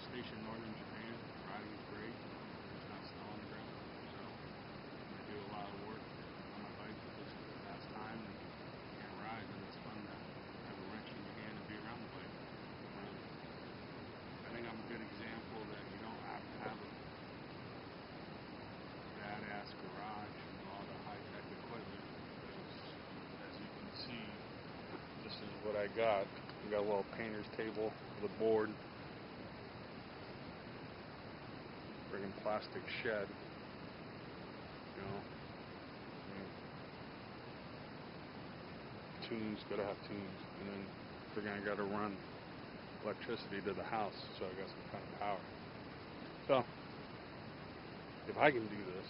stationed in northern Japan. Riding is great. There's not snow on the ground. So I do a lot of work on my bike just to pass time and can't ride, and it's fun to have a wrench in your hand and be around the bike. I think I'm a good example that you don't have to have a badass garage and all the high-tech equipment, because as you can see, this is what I got. I got a little painter's table with a board, friggin' plastic shed, you know, tunes, gotta have tunes, and then friggin' I gotta run electricity to the house, so I got some kind of power. So if I can do this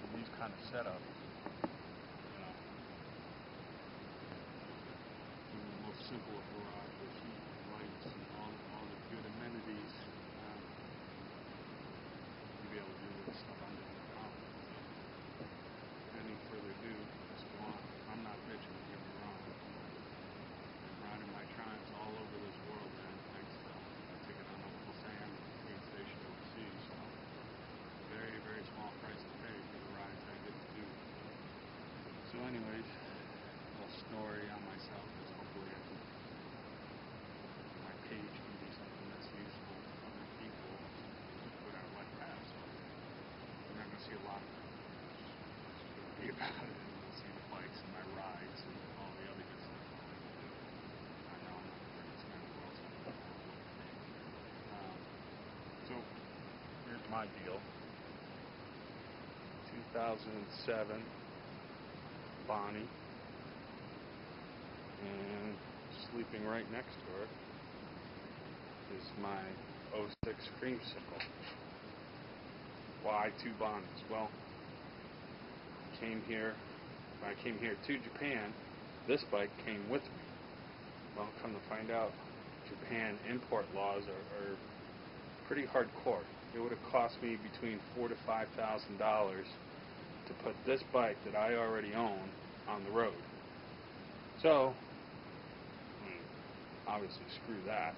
with these kind of setup, you know, even the most simple of garage with heat and lights and all the good amenities, you'll be able to do this stuff under the house. Any further ado, I'm not bitching, don't get me wrong. I'm riding my Triumphs all over this world, man, thanks to taking on Uncle Sam and being stationed overseas. So very, very small price to pay for the rides I get to do. So anyways, a little story on myself, because hopefully my page can be something that's useful to other people to put out like that. So you're not going to see a lot of it. It's going to be about it, and you'll see the bikes and my rides and all the other good stuff I like to do. I know I'm not the greatest guy in the world, so here's my deal. 2007 Bonnie, and sleeping right next to her is my 06 Creamsicle. Why two Bonnies? Well, when I came here to Japan, this bike came with me. Well, come to find out, Japan import laws are pretty hardcore. It would have cost me between $4,000 to $5,000 to put this bike that I already own on the road. So, obviously screw that.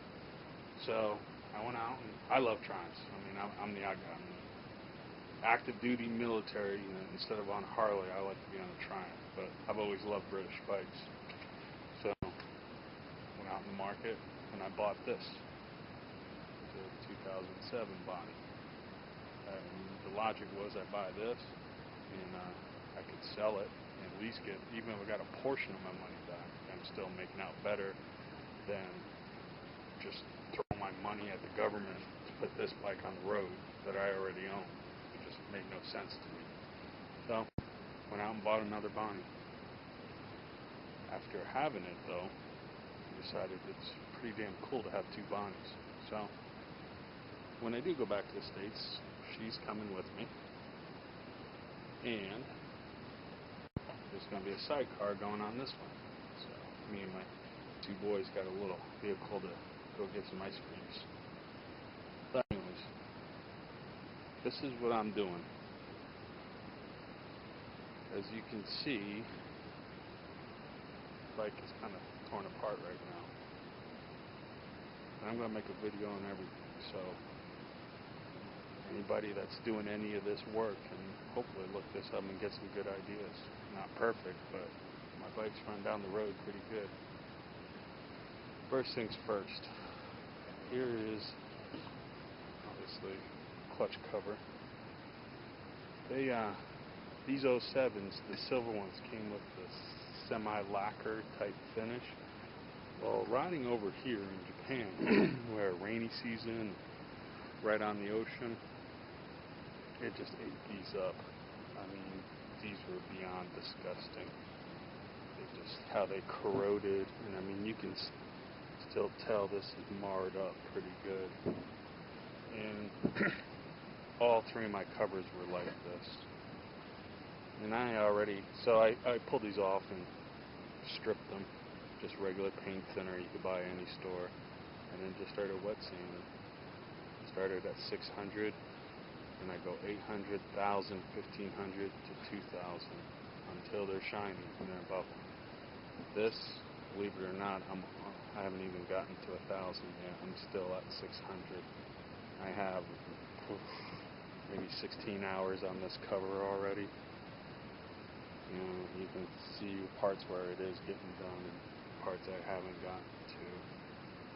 So I went out, and I love Triumphs. I mean, I'm the odd guy. I'm the active duty military. You know, instead of on Harley, I like to be on a Triumph. But I've always loved British bikes. So went out in the market and I bought this, the 2007 Bonnie. The logic was I buy this, and I could sell it and at least get, even if I got a portion of my money back, I'm still making out better than just throwing my money at the government to put this bike on the road that I already own. It just made no sense to me. So, went out and bought another Bonnie. After having it, though, I decided it's pretty damn cool to have two Bonnies. So, when I do go back to the States, she's coming with me, and there's going to be a sidecar going on this one. So me and my two boys got a little vehicle to go get some ice creams. But anyways, this is what I'm doing. As you can see, the bike is kind of torn apart right now. And I'm going to make a video on everything, so anybody that's doing any of this work can hopefully look this up and get some good ideas. Not perfect, but my bike's run down the road pretty good. First things first. Here is obviously clutch cover. These 07s, the silver ones, came with the semi-lacquer type finish. Well, riding over here in Japan, where rainy season, right on the ocean, it just ate these up. I mean, these were beyond disgusting. They just, how they corroded, and I mean, you can still tell this is marred up pretty good. And all three of my covers were like this. And I pulled these off and stripped them. Just regular paint thinner you could buy at any store. And then just started wet sanding. Started at 600, and I go 800, 1,000, 1,500 to 2,000 until they're shiny and they're bubbling. This, believe it or not, I'm I haven't even gotten to 1,000 yet. I'm still at 600. I have maybe 16 hours on this cover already. You can see parts where it is getting done and parts I haven't gotten to.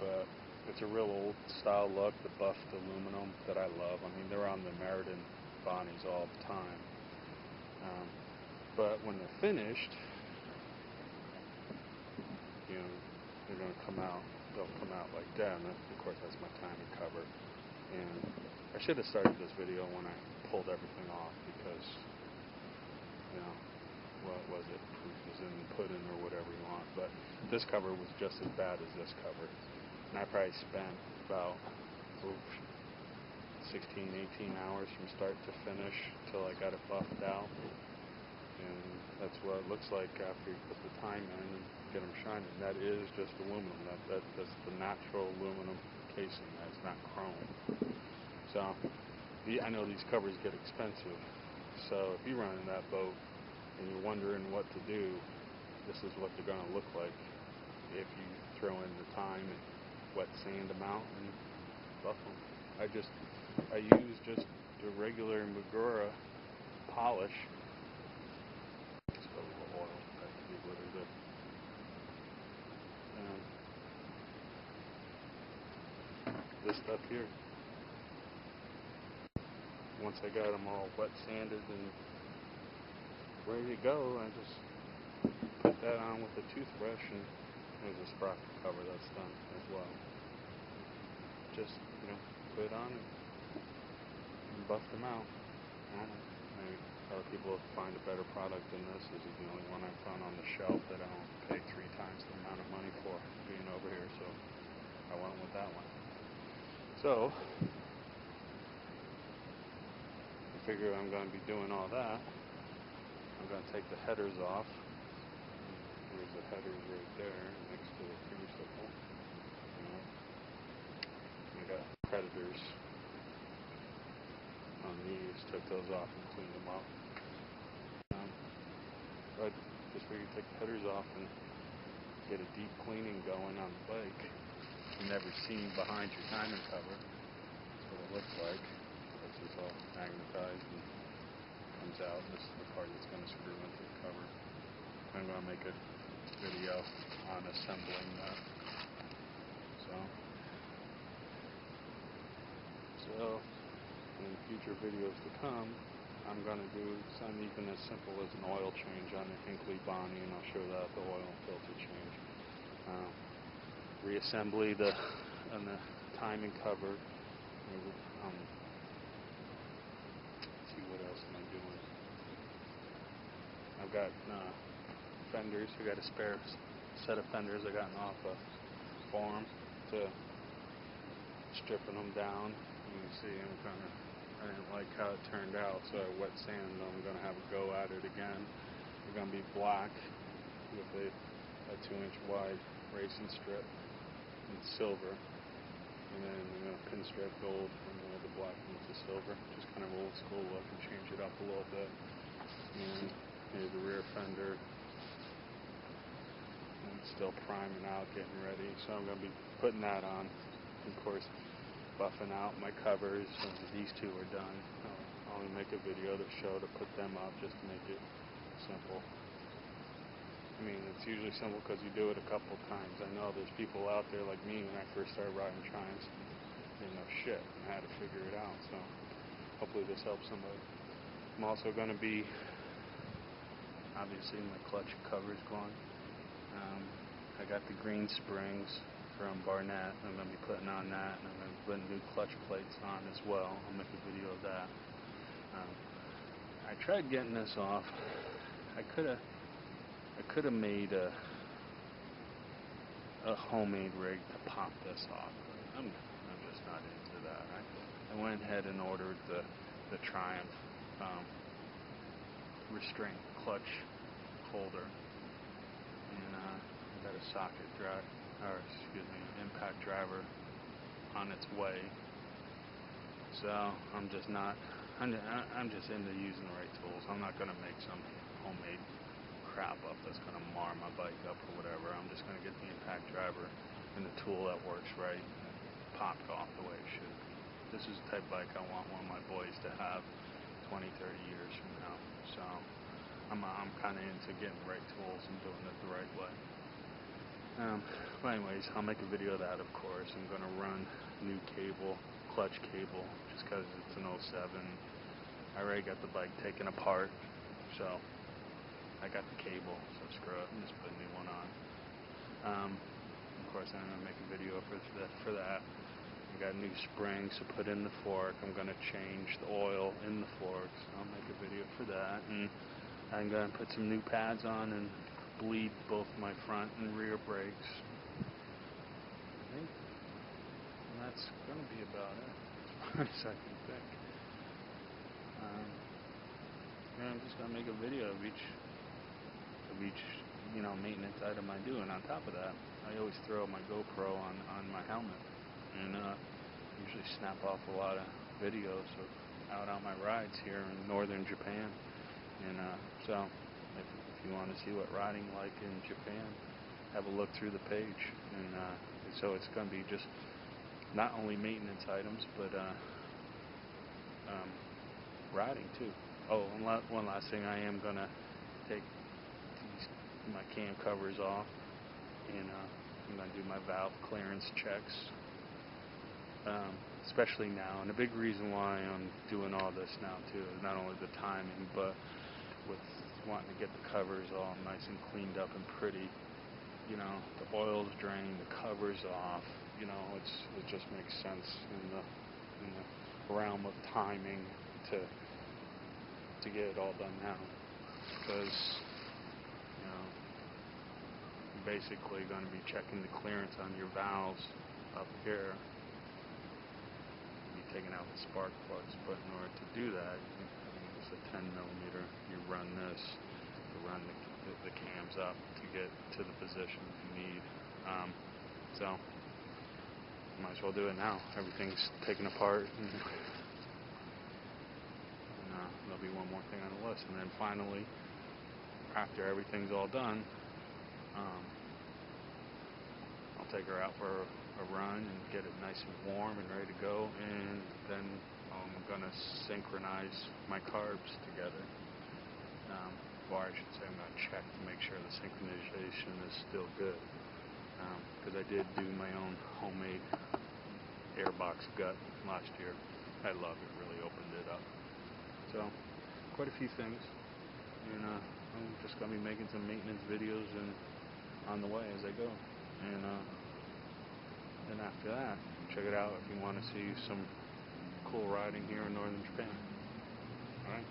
But it's a real old style look, the buffed aluminum that I love. I mean, they're on the Meriden Bonnies all the time. But when they're finished, they're going to come out. They'll come out like that. And of course, that's my timing cover. And I should have started this video when I pulled everything off because, what was it? Proof is in the pudding or whatever you want. But this cover was just as bad as this cover. And I probably spent about 16, 18 hours from start to finish till I got it buffed out. And that's what it looks like after you put the time in and get them shining. That is just aluminum. That's the natural aluminum casing. That's not chrome. So I know these covers get expensive. So if you run in that boat and you're wondering what to do, this is what they're going to look like if you throw in the time and wet sand them out and buff them. I use just the regular Magura polish. Just a little oil. That could be really good. This stuff here. Once I got them all wet sanded and ready to go, I just put that on with a toothbrush, and there's a sprocket cover that's done as well. Just, put it on and buff them out. Maybe other people find a better product than this. This is the only one I found on the shelf that I don't pay 3 times the amount of money for being over here, so I went with that one. So I figure I'm going to be doing all that. I'm going to take the headers off. There's the headers right there next to the crucible. I got Predators on these. Took those off and cleaned them up. But just figured take the headers off and get a deep cleaning going on the bike. You've never seen behind your timing cover. That's what it looks like. This is all magnetized and comes out. This is the part that's going to screw into the cover. I'm going to make a video on assembling that. So in future videos to come, I'm going to do something even as simple as an oil change on the Hinckley Bonnie, and I'll show that the oil and filter change. Reassembly on the timing cover. Let's see, what else am I doing? I've got fenders. I got a spare set of fenders I gotten off a farm to stripping them down. You can see I didn't like how it turned out, so I wet sanded them. I'm going to have a go at it again. They're going to be black with a 2-inch wide racing strip and silver. And then I'm going to pinstripe gold from the black into the silver. Just kind of old school look and change it up a little bit. And here's the rear fender. And it's still priming out, getting ready. So I'm going to be putting that on. Of course, buffing out my covers. These two are done. I'll only make a video to show to put them up just to make it simple. I mean, it's usually simple because you do it a couple times. I know there's people out there like me when I first started riding Triumphs, didn't know shit and had to figure it out. So hopefully this helps somebody. I'm also going to be, obviously my clutch cover's gone. I got the green springs from Barnett. I'm going to be putting on that, and I'm going to put new clutch plates on as well. I'll make a video of that. I tried getting this off. I could have made a homemade rig to pop this off. I'm just not into that. I went ahead and ordered the Triumph restraint clutch holder, and I got a impact driver on its way. So I'm just into using the right tools. I'm not going to make some homemade crap up that's going to mar my bike up or whatever. I'm just going to get the impact driver and a tool that works right and popped off the way it should be. This is the type of bike I want one of my boys to have 20, 30 years from now. So I'm kind of into getting the right tools and doing it the right way. But anyways, I'll make a video of that, of course. I'm going to run new cable, clutch cable, just because it's an 07. I already got the bike taken apart, so I got the cable, so screw it, and just put a new one on. Of course, I'm going to make a video for that. I got new springs to put in the fork. I'm going to change the oil in the forks. I'll make a video for that. And I'm going to put some new pads on and bleed both my front and rear brakes. I think that's going to be about it, as far as I can think. I'm just going to make a video of each maintenance item I do, and on top of that, I always throw my GoPro on my helmet, and usually snap off a lot of videos of out on my rides here in northern Japan. And so if you want to see what riding like in Japan, have a look through the page. And so it's going to be just not only maintenance items, but riding too. Oh, and one last thing, I am going to take my cam covers off, and I'm going to do my valve clearance checks, especially now. And a big reason why I'm doing all this now too is not only the timing, but with wanting to get the covers all nice and cleaned up and pretty. The oil's drained, the cover's off. It just makes sense in the realm of timing to get it all done now, because you're basically going to be checking the clearance on your valves up here. You're taking out the spark plugs, but in order to do that, it's a 10 millimeter. You run this, you run the cams up to get to the position you need. So might as well do it now. Everything's taken apart, and there'll be one more thing on the list. And then finally, after everything's all done, I'll take her out for a run and get it nice and warm and ready to go. And then I'm going to synchronize my carbs together. Or I should say I'm going to check to make sure the synchronization is still good. Because I did do my own homemade airbox gut last year. I love it. Really opened it up. So, quite a few things, and I'm just going to be making some maintenance videos and on the way as I go. And then after that, check it out if you want to see some cool riding here in northern Japan. Alright?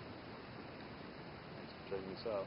Thanks for checking this out.